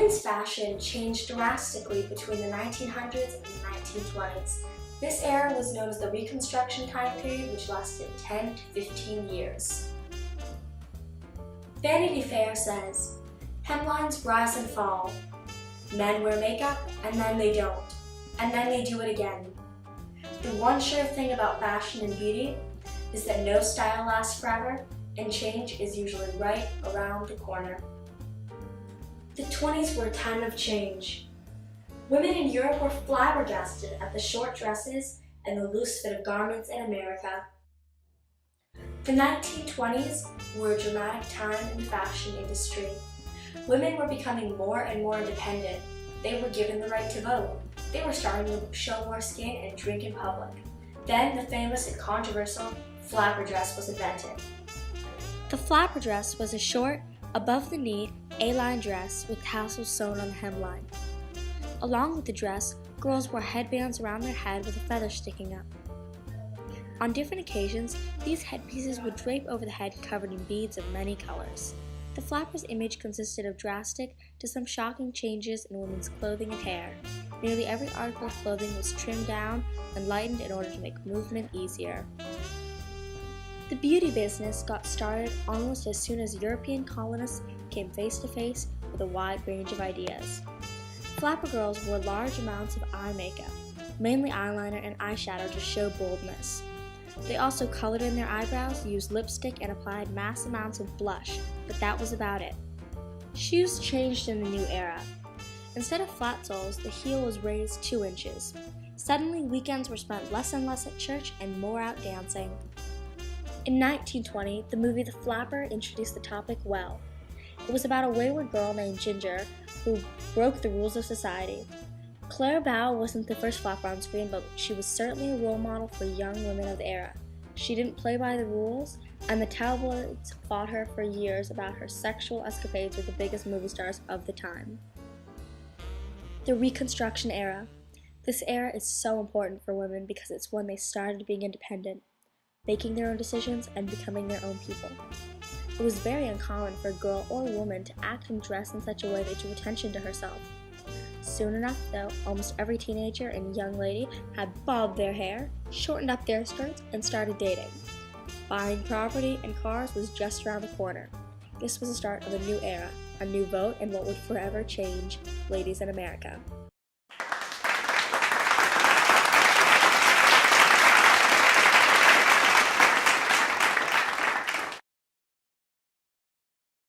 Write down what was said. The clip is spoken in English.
Women's fashion changed drastically between the 1900s and the 1920s. This era was known as the Reconstruction time period, which lasted 10 to 15 years. Vanity Fair says, hemlines rise and fall. Men wear makeup, and then they don't. And then they do it again. The one sure thing about fashion and beauty is that no style lasts forever, and change is usually right around the corner. The 20s were a time of change. Women in Europe were flabbergasted at the short dresses and the loose fit of garments in America. The 1920s were a dramatic time in the fashion industry. Women were becoming more and more independent. They were given the right to vote. They were starting to show more skin and drink in public. Then the famous and controversial flapper dress was invented. The flapper dress was a short, above-the-knee, A-line dress with tassels sewn on the hemline. Along with the dress, girls wore headbands around their head with a feather sticking up. On different occasions, these headpieces would drape over the head covered in beads of many colors. The flapper's image consisted of drastic to some shocking changes in women's clothing and hair. Nearly every article of clothing was trimmed down and lightened in order to make movement easier. The beauty business got started almost as soon as European colonists came face to face with a wide range of ideas. Flapper girls wore large amounts of eye makeup, mainly eyeliner and eyeshadow to show boldness. They also colored in their eyebrows, used lipstick, and applied mass amounts of blush, but that was about it. Shoes changed in the new era. Instead of flat soles, the heel was raised 2 inches. Suddenly, weekends were spent less and less at church and more out dancing. In 1920, the movie The Flapper introduced the topic well. It was about a wayward girl named Ginger who broke the rules of society. Claire Bow wasn't the first flapper on screen, but she was certainly a role model for young women of the era. She didn't play by the rules, and the tabloids fought her for years about her sexual escapades with the biggest movie stars of the time. The Reconstruction era. This era is so important for women because it's when they started being independent, making their own decisions, and becoming their own people. It was very uncommon for a girl or woman to act and dress in such a way that drew attention to herself. Soon enough, though, almost every teenager and young lady had bobbed their hair, shortened up their skirts, and started dating. Buying property and cars was just around the corner. This was the start of a new era, a new vote, and what would forever change ladies in America.